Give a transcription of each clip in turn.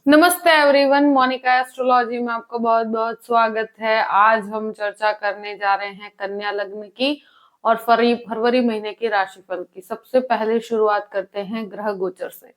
नमस्ते everyone, Monika astrology में आपका बहुत बहुत स्वागत है। आज हम चर्चा करने जा रहे हैं कन्या लग्न की और फरवरी महीने की राशिफल की। सबसे पहले शुरुआत करते हैं ग्रह गोचर से।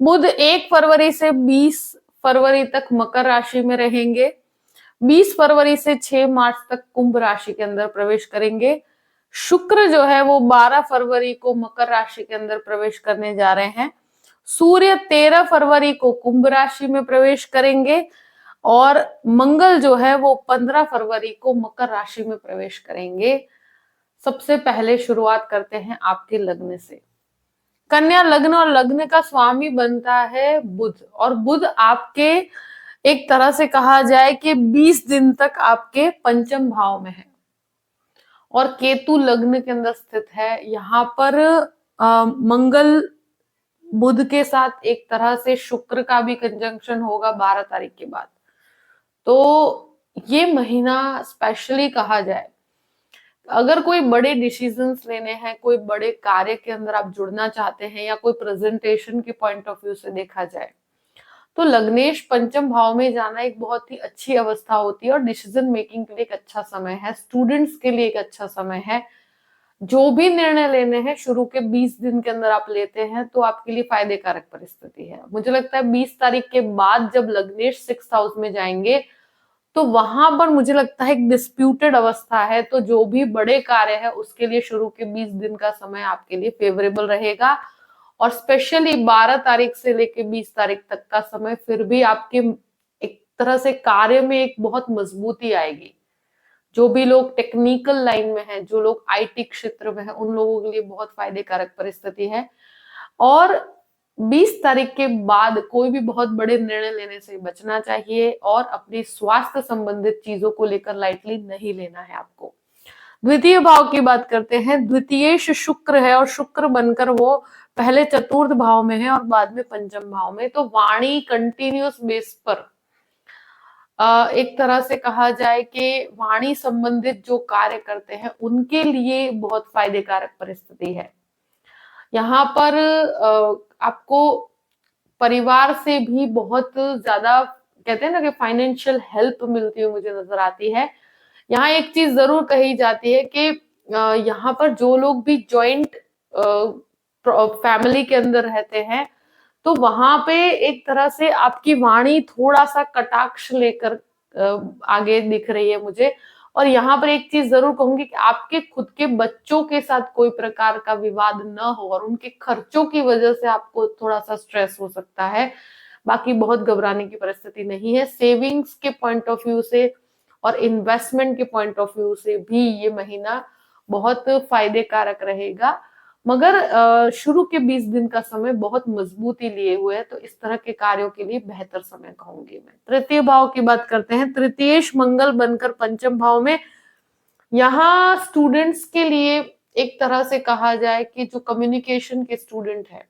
बुध 1 फरवरी से 20 फरवरी तक मकर राशि में रहेंगे। 20 फरवरी से 6 मार्च तक कुंभ राशि के अंदर प्रवेश करेंगे। शुक्र जो है वो 12 फरवरी को मकर राशि के अंदर प्रवेश करने जा रहे हैं। सूर्य 13 फरवरी को कुंभ राशि में प्रवेश करेंगे और मंगल जो है वो 15 फरवरी को मकर राशि में प्रवेश करेंगे। सबसे पहले शुरुआत करते हैं आपके लग्न से। कन्या लग्न और लग्न का स्वामी बनता है बुध, और बुध आपके एक तरह से कहा जाए कि 20 दिन तक आपके पंचम भाव में है और केतु लग्न के अंदर स्थित है। यहाँ पर मंगल बुध के साथ एक तरह से शुक्र का भी कंजंक्शन होगा 12 तारीख के बाद। तो ये महीना स्पेशली कहा जाए, अगर कोई बड़े डिसीजंस लेने हैं, कोई बड़े कार्य के अंदर आप जुड़ना चाहते हैं या कोई प्रेजेंटेशन के पॉइंट ऑफ व्यू से देखा जाए, तो लग्नेश पंचम भाव में जाना एक बहुत ही अच्छी अवस्था होती है और डिसीजन मेकिंग के लिए एक अच्छा समय है। स्टूडेंट्स के लिए एक अच्छा समय है। जो भी निर्णय लेने हैं शुरू के 20 दिन के अंदर आप लेते हैं तो आपके लिए फायदे कारक परिस्थिति है। मुझे लगता है 20 तारीख के बाद जब लग्नेश 6th हाउस में जाएंगे तो वहां पर मुझे लगता है एक डिस्प्यूटेड अवस्था है। तो जो भी बड़े कार्य है उसके लिए शुरू के 20 दिन का समय आपके लिए फेवरेबल रहेगा और स्पेशली 12 तारीख से लेके 20 तारीख तक का समय फिर भी आपके एक तरह से कार्य में एक बहुत मजबूती आएगी। जो भी लोग टेक्निकल लाइन में हैं, जो लोग आईटी क्षेत्र में हैं, उन लोगों के लिए बहुत फायदे कारक परिस्थिति है। और 20 तारीख के बाद कोई भी बहुत बड़े निर्णय लेने से बचना चाहिए और अपनी स्वास्थ्य संबंधित चीजों को लेकर लाइटली नहीं लेना है आपको। द्वितीय भाव की बात करते हैं। द्वितीयेश शुक्र है और शुक्र बनकर वो पहले चतुर्थ भाव में है और बाद में पंचम भाव में। तो वाणी कंटिन्यूस बेस पर एक तरह से कहा जाए कि वाणी संबंधित जो कार्य करते हैं उनके लिए बहुत फायदे कारक परिस्थिति है। यहाँ पर आपको परिवार से भी बहुत ज्यादा कहते हैं ना कि फाइनेंशियल हेल्प मिलती हुई मुझे नजर आती है। यहाँ एक चीज जरूर कही जाती है कि यहाँ पर जो लोग भी जॉइंट फैमिली के अंदर रहते हैं तो वहां पे एक तरह से आपकी वाणी थोड़ा सा कटाक्ष लेकर आगे दिख रही है मुझे। और यहाँ पर एक चीज जरूर कहूंगी कि आपके खुद के बच्चों के साथ कोई प्रकार का विवाद न हो और उनके खर्चों की वजह से आपको थोड़ा सा स्ट्रेस हो सकता है। बाकी बहुत घबराने की परिस्थिति नहीं है। सेविंग्स के पॉइंट ऑफ व्यू से और इन्वेस्टमेंट के पॉइंट ऑफ व्यू से भी ये महीना बहुत फायदे कारक रहेगा। मगर शुरू के 20 दिन का समय बहुत मजबूती लिए हुए है, तो इस तरह के कार्यों के लिए बेहतर समय कहूंगी मैं। तृतीय भाव की बात करते हैं। तृतीयेश मंगल बनकर पंचम भाव में, यहाँ स्टूडेंट्स के लिए एक तरह से कहा जाए कि जो कम्युनिकेशन के स्टूडेंट है,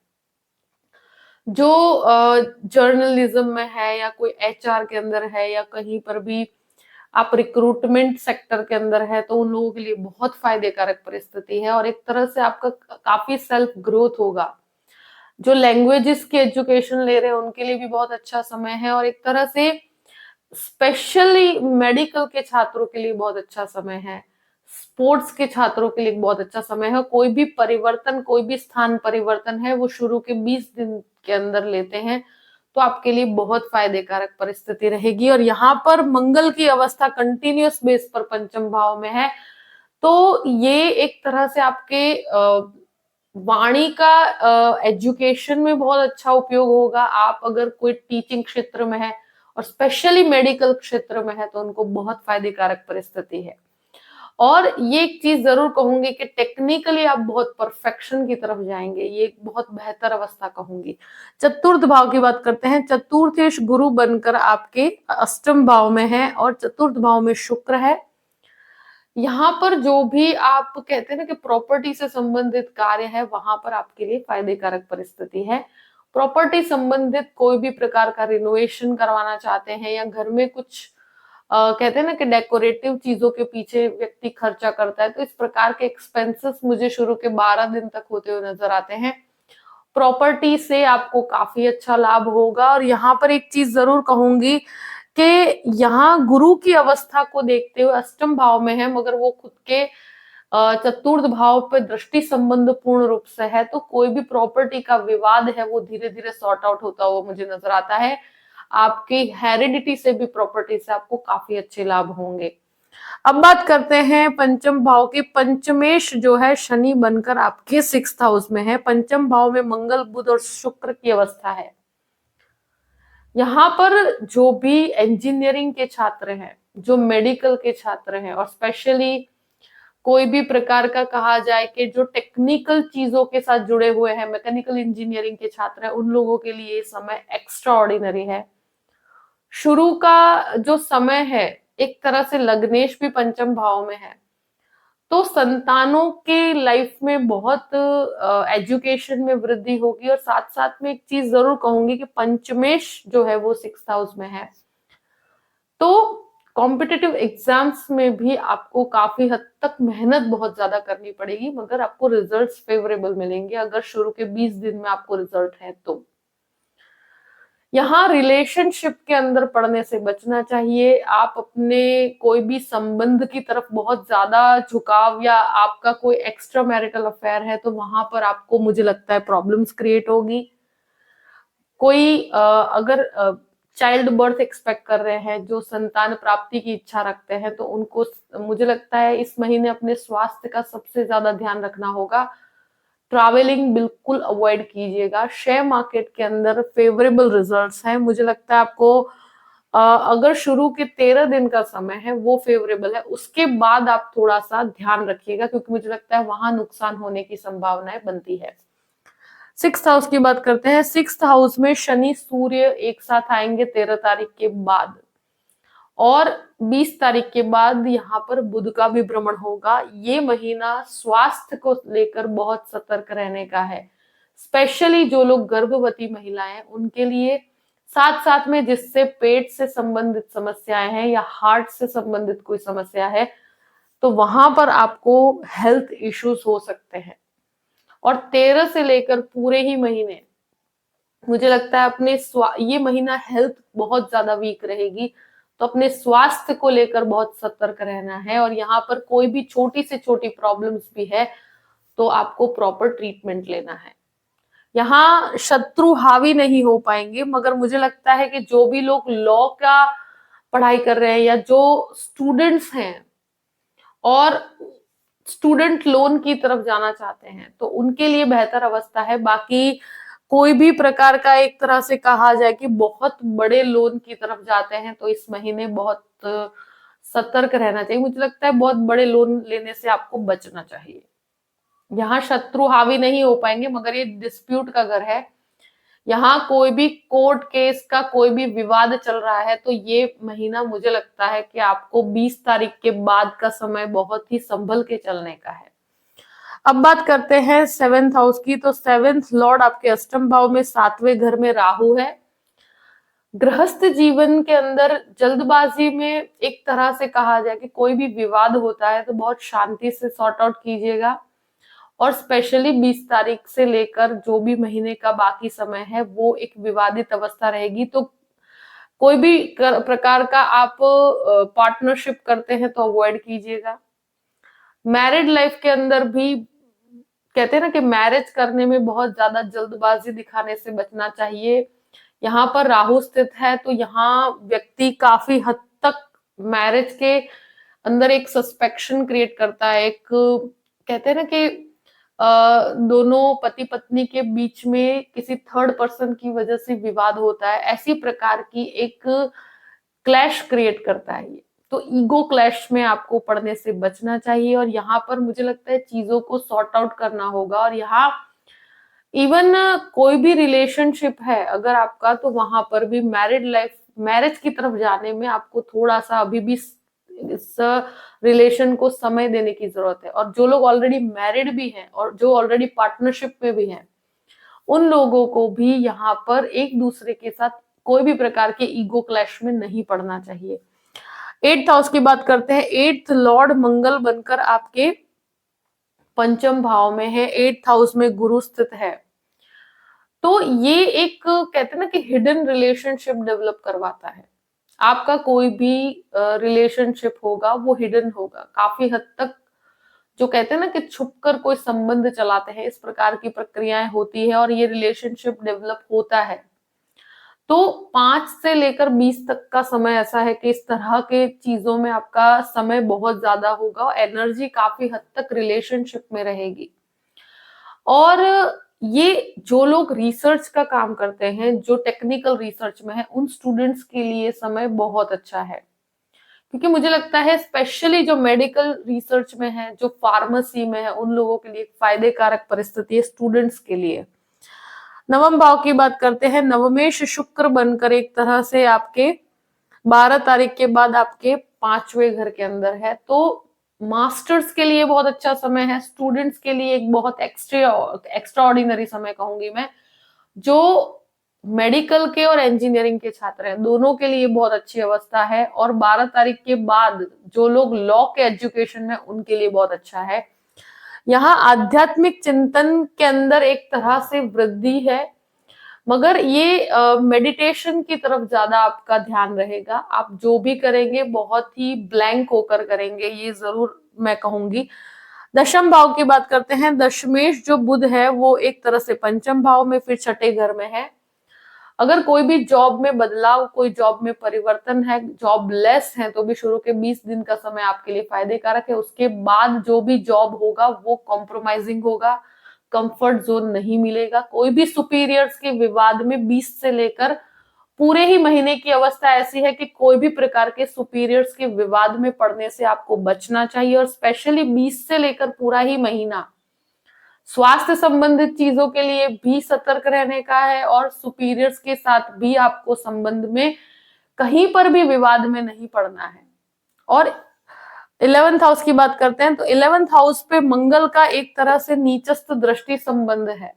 जो जर्नलिज्म में है या कोई एचआर के अंदर है या कहीं पर भी आप रिक्रूटमेंट सेक्टर के अंदर है, तो उन लोगों के लिए बहुत फायदे कारक परिस्थिति है और एक तरह से आपका काफी सेल्फ ग्रोथ होगा। जो लैंग्वेजेस की एजुकेशन ले रहे हैं उनके लिए भी बहुत अच्छा समय है और एक तरह से स्पेशली मेडिकल के छात्रों के लिए बहुत अच्छा समय है। स्पोर्ट्स के छात्रों के लिए बहुत अच्छा समय है। कोई भी परिवर्तन, कोई भी स्थान परिवर्तन है वो शुरू के 20 दिन के अंदर लेते हैं तो आपके लिए बहुत फायदे कारक परिस्थिति रहेगी। और यहाँ पर मंगल की अवस्था कंटिन्यूस बेस पर पंचम भाव में है, तो ये एक तरह से आपके वाणी का एजुकेशन में बहुत अच्छा उपयोग होगा। आप अगर कोई टीचिंग क्षेत्र में है और स्पेशली मेडिकल क्षेत्र में है तो उनको बहुत फायदे कारक परिस्थिति है। और ये एक चीज जरूर कहूंगी कि टेक्निकली आप बहुत परफेक्शन की तरफ जाएंगे, ये एक बहुत बेहतर अवस्था कहूंगी। चतुर्थ भाव की बात करते हैं। चतुर्थेश गुरु बनकर आपके अष्टम भाव में है और चतुर्थ भाव में शुक्र है। यहाँ पर जो भी आप कहते हैं ना कि प्रॉपर्टी से संबंधित कार्य है, वहां पर आपके लिए फायदे कारक परिस्थिति है। प्रॉपर्टी संबंधित कोई भी प्रकार का रिनोवेशन करवाना चाहते हैं या घर में कुछ कहते हैं ना कि डेकोरेटिव चीजों के पीछे व्यक्ति खर्चा करता है, तो इस प्रकार के एक्सपेंसेस मुझे शुरू के 12 दिन तक होते हुए नजर आते हैं। प्रॉपर्टी से आपको काफी अच्छा लाभ होगा। और यहाँ पर एक चीज जरूर कहूंगी कि यहाँ गुरु की अवस्था को देखते हुए अष्टम भाव में है, मगर वो खुद के चतुर्थ भाव पे दृष्टि संबंध पूर्ण रूप से है, तो कोई भी प्रॉपर्टी का विवाद है वो धीरे धीरे सॉर्ट आउट होता हुआ मुझे नजर आता है। आपकी हेरिडिटी से भी प्रॉपर्टी से आपको काफी अच्छे लाभ होंगे। अब बात करते हैं पंचम भाव की। पंचमेश जो है शनि बनकर आपके 6th हाउस में है। पंचम भाव में मंगल बुध और शुक्र की अवस्था है। यहाँ पर जो भी इंजीनियरिंग के छात्र हैं, जो मेडिकल के छात्र हैं, और स्पेशली कोई भी प्रकार का कहा जाए कि जो टेक्निकल चीजों के साथ जुड़े हुए हैं, मैकेनिकल इंजीनियरिंग के छात्र हैं, उन लोगों के लिए ये समय एक्स्ट्रा ऑर्डिनरी है। शुरू का जो समय है, एक तरह से लग्नेश भी पंचम भाव में है, तो संतानों के लाइफ में बहुत एजुकेशन में वृद्धि होगी। और साथ साथ में एक चीज जरूर कहूंगी कि पंचमेश जो है वो 6th हाउस में है, तो कॉम्पिटिटिव एग्जाम्स में भी आपको काफी हद तक मेहनत बहुत ज्यादा करनी पड़ेगी, मगर आपको रिजल्ट्स फेवरेबल मिलेंगे अगर शुरू के 20 दिन में आपको रिजल्ट है तो। यहाँ रिलेशनशिप के अंदर पड़ने से बचना चाहिए। आप अपने कोई भी संबंध की तरफ बहुत ज्यादा झुकाव, या आपका कोई एक्स्ट्रा मैरिटल अफेयर है, तो वहां पर आपको मुझे लगता है प्रॉब्लम्स क्रिएट होगी। कोई अगर चाइल्ड बर्थ एक्सपेक्ट कर रहे हैं, जो संतान प्राप्ति की इच्छा रखते हैं, तो उनको मुझे लगता है इस महीने अपने स्वास्थ्य का सबसे ज्यादा ध्यान रखना होगा। ट्रैवलिंग बिल्कुल अवॉइड कीजिएगा। शेयर मार्केट के अंदर फेवरेबल रिजल्ट्स हैं। मुझे लगता है आपको अगर शुरू के 13 दिन का समय है वो फेवरेबल है, उसके बाद आप थोड़ा सा ध्यान रखिएगा, क्योंकि मुझे लगता है वहां नुकसान होने की संभावनाएं बनती है। 6th हाउस की बात करते हैं। 6th हाउस में शनि सूर्य एक साथ आएंगे 13 तारीख के बाद, और 20 तारीख के बाद यहाँ पर बुध का भी भ्रमण होगा। ये महीना स्वास्थ्य को लेकर बहुत सतर्क रहने का है, स्पेशली जो लोग गर्भवती महिलाएं हैं उनके लिए, साथ साथ में जिससे पेट से संबंधित समस्याएं हैं या हार्ट से संबंधित कोई समस्या है, तो वहां पर आपको हेल्थ इश्यूज हो सकते हैं। और 13 से लेकर पूरे ही महीने मुझे लगता है अपने ये महीना हेल्थ बहुत ज्यादा वीक रहेगी, तो अपने स्वास्थ्य को लेकर बहुत सतर्क रहना है। और यहाँ पर कोई भी छोटी से छोटी प्रॉब्लम्स भी है तो आपको प्रॉपर ट्रीटमेंट लेना है। यहाँ शत्रु हावी नहीं हो पाएंगे, मगर मुझे लगता है कि जो भी लोग लॉ का पढ़ाई कर रहे हैं, या जो स्टूडेंट्स हैं और स्टूडेंट लोन की तरफ जाना चाहते हैं, तो उनके लिए बेहतर अवस्था है। बाकी कोई भी प्रकार का एक तरह से कहा जाए कि बहुत बड़े लोन की तरफ जाते हैं, तो इस महीने बहुत सतर्क रहना चाहिए। मुझे लगता है बहुत बड़े लोन लेने से आपको बचना चाहिए। यहाँ शत्रु हावी नहीं हो पाएंगे, मगर ये डिस्प्यूट का घर है। यहाँ कोई भी कोर्ट केस का कोई भी विवाद चल रहा है, तो ये महीना मुझे लगता है कि आपको 20 तारीख के बाद का समय बहुत ही संभल के चलने का है। अब बात करते हैं 7th हाउस की। तो 7th लॉर्ड आपके अष्टम भाव में 7वें घर में राहु है। गृहस्थ जीवन के अंदर जल्दबाजी में एक तरह से कहा जाए कि कोई भी विवाद होता है तो बहुत शांति से सॉर्ट आउट कीजिएगा। और स्पेशली 20 तारीख से लेकर जो भी महीने का बाकी समय है वो एक विवादित अवस्था रहेगी, तो कोई भी प्रकार का आप पार्टनरशिप करते हैं तो अवॉइड कीजिएगा। मैरिड लाइफ के अंदर भी कहते हैं ना कि मैरिज करने में बहुत ज्यादा जल्दबाजी दिखाने से बचना चाहिए। यहाँ पर राहु स्थित है, तो यहाँ व्यक्ति काफी हद तक मैरिज के अंदर एक सस्पेक्शन क्रिएट करता है। एक कहते हैं ना कि दोनों पति पत्नी के बीच में किसी थर्ड पर्सन की वजह से विवाद होता है, ऐसी प्रकार की एक क्लैश क्रिएट करता है ये। तो ईगो क्लैश में आपको पड़ने से बचना चाहिए, और यहाँ पर मुझे लगता है चीजों को सॉर्ट आउट करना होगा। और यहाँ इवन कोई भी रिलेशनशिप है अगर आपका, तो वहां पर भी मैरिड लाइफ, मैरिज की तरफ जाने में आपको थोड़ा सा अभी भी इस रिलेशन को समय देने की जरूरत है। और जो लोग ऑलरेडी मैरिड भी हैं और जो ऑलरेडी पार्टनरशिप में भी हैं, उन लोगों को भी यहाँ पर एक दूसरे के साथ कोई भी प्रकार के ईगो क्लैश में नहीं पड़ना चाहिए। 8th हाउस की बात करते हैं। 8th लॉर्ड मंगल बनकर आपके पंचम भाव में है। 8th हाउस में गुरु स्थित है। तो ये एक कहते हैं ना कि हिडन रिलेशनशिप डेवलप करवाता है। आपका कोई भी रिलेशनशिप होगा वो हिडन होगा, काफी हद तक जो कहते हैं ना कि छुपकर कोई संबंध चलाते हैं, इस प्रकार की प्रक्रियाएं होती है और ये रिलेशनशिप डेवलप होता है। तो 5 से लेकर 20 तक का समय ऐसा है कि इस तरह के चीजों में आपका समय बहुत ज्यादा होगा और एनर्जी काफी हद तक रिलेशनशिप में रहेगी। और ये जो लोग रिसर्च का काम करते हैं, जो टेक्निकल रिसर्च में है, उन स्टूडेंट्स के लिए समय बहुत अच्छा है, क्योंकि मुझे लगता है स्पेशली जो मेडिकल रिसर्च में है, जो फार्मेसी में है, उन लोगों के लिए एक फायदे कारक परिस्थिति है स्टूडेंट्स के लिए। नवम भाव की बात करते हैं, नवमेश शुक्र बनकर एक तरह से आपके 12 तारीख के बाद आपके 5वें घर के अंदर है, तो मास्टर्स के लिए बहुत अच्छा समय है, स्टूडेंट्स के लिए एक बहुत एक्स्ट्रा ऑर्डिनरी समय कहूंगी मैं। जो मेडिकल के और इंजीनियरिंग के छात्र हैं, दोनों के लिए बहुत अच्छी अवस्था है। और 12 तारीख के बाद जो लोग लॉ के एजुकेशन में, उनके लिए बहुत अच्छा है। यहाँ आध्यात्मिक चिंतन के अंदर एक तरह से वृद्धि है, मगर ये मेडिटेशन की तरफ ज्यादा आपका ध्यान रहेगा। आप जो भी करेंगे बहुत ही ब्लैंक होकर करेंगे, ये जरूर मैं कहूंगी। दशम भाव की बात करते हैं, दशमेश जो बुध है वो एक तरह से पंचम भाव में, फिर छठे घर में है। अगर कोई भी जॉब में बदलाव, कोई जॉब में परिवर्तन है, जॉब लेस है, तो भी शुरू के 20 दिन का समय आपके लिए फायदे कारक है। उसके बाद जो भी जॉब होगा वो कॉम्प्रोमाइजिंग होगा, कंफर्ट जोन नहीं मिलेगा। कोई भी सुपीरियर्स के विवाद में 20 से लेकर पूरे ही महीने की अवस्था ऐसी है कि कोई भी प्रकार के सुपीरियर्स के विवाद में पड़ने से आपको बचना चाहिए। और स्पेशली 20 से लेकर पूरा ही महीना स्वास्थ्य संबंधित चीजों के लिए भी सतर्क रहने का है, और सुपीरियर्स के साथ भी आपको संबंध में कहीं पर भी विवाद में नहीं पड़ना है। और 11th हाउस की बात करते हैं, तो 11th हाउस पे मंगल का एक तरह से नीचस्थ दृष्टि संबंध है।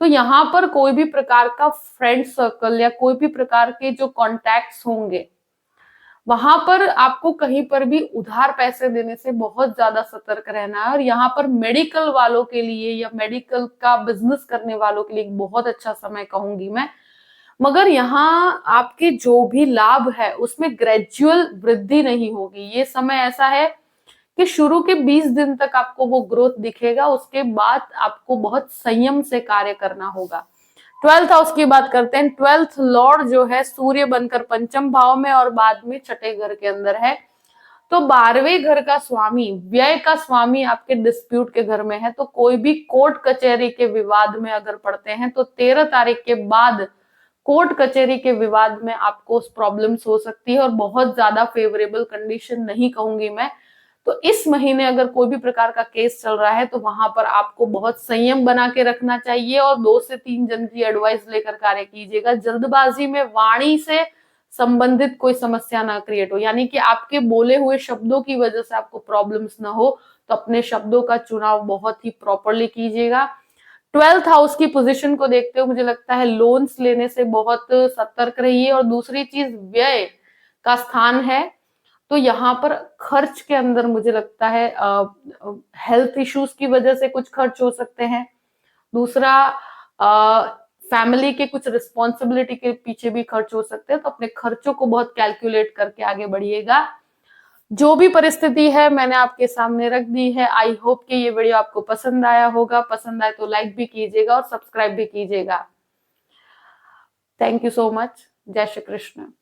तो यहाँ पर कोई भी प्रकार का फ्रेंड सर्कल या कोई भी प्रकार के जो कॉन्टैक्ट्स होंगे, वहां पर आपको कहीं पर भी उधार पैसे देने से बहुत ज्यादा सतर्क रहना है। और यहाँ पर मेडिकल वालों के लिए या मेडिकल का बिजनेस करने वालों के लिए एक बहुत अच्छा समय कहूंगी मैं। मगर यहाँ आपके जो भी लाभ है उसमें ग्रेजुअल वृद्धि नहीं होगी। ये समय ऐसा है कि शुरू के 20 दिन तक आपको वो ग्रोथ दिखेगा, उसके बाद आपको बहुत संयम से कार्य करना होगा। 12th हाउस की बात करते हैं, 12th लॉर्ड जो है सूर्य बनकर पंचम भाव में और बाद में छठे घर के अंदर है। तो 12वें घर का स्वामी, व्यय का स्वामी आपके डिस्प्यूट के घर में है। तो कोई भी कोर्ट कचहरी के विवाद में अगर पड़ते हैं तो 13 तारीख के बाद कोर्ट कचहरी के विवाद में आपको प्रॉब्लम्स हो सकती है, और बहुत ज्यादा फेवरेबल कंडीशन नहीं कहूंगी मैं। तो इस महीने अगर कोई भी प्रकार का केस चल रहा है तो वहां पर आपको बहुत संयम बना के रखना चाहिए, और 2 से 3 जन की एडवाइस लेकर कार्य कीजिएगा। जल्दबाजी में वाणी से संबंधित कोई समस्या ना क्रिएट हो, यानी कि आपके बोले हुए शब्दों की वजह से आपको प्रॉब्लम्स ना हो। तो अपने शब्दों का चुनाव बहुत ही प्रॉपरली कीजिएगा। 12th हाउस की पोजीशन को देखते हुए मुझे लगता है लोन्स लेने से बहुत सतर्क रहिए। और दूसरी चीज, व्यय का स्थान है, तो यहाँ पर खर्च के अंदर मुझे लगता है हेल्थ इश्यूज की वजह से कुछ खर्च हो सकते हैं। दूसरा, फैमिली के कुछ रिस्पॉन्सिबिलिटी के पीछे भी खर्च हो सकते हैं। तो अपने खर्चों को बहुत कैलकुलेट करके आगे बढ़िएगा। जो भी परिस्थिति है मैंने आपके सामने रख दी है। आई होप कि ये वीडियो आपको पसंद आया होगा। पसंद आए तो लाइक भी कीजिएगा और सब्सक्राइब भी कीजिएगा। Thank you so much. जय श्री कृष्ण।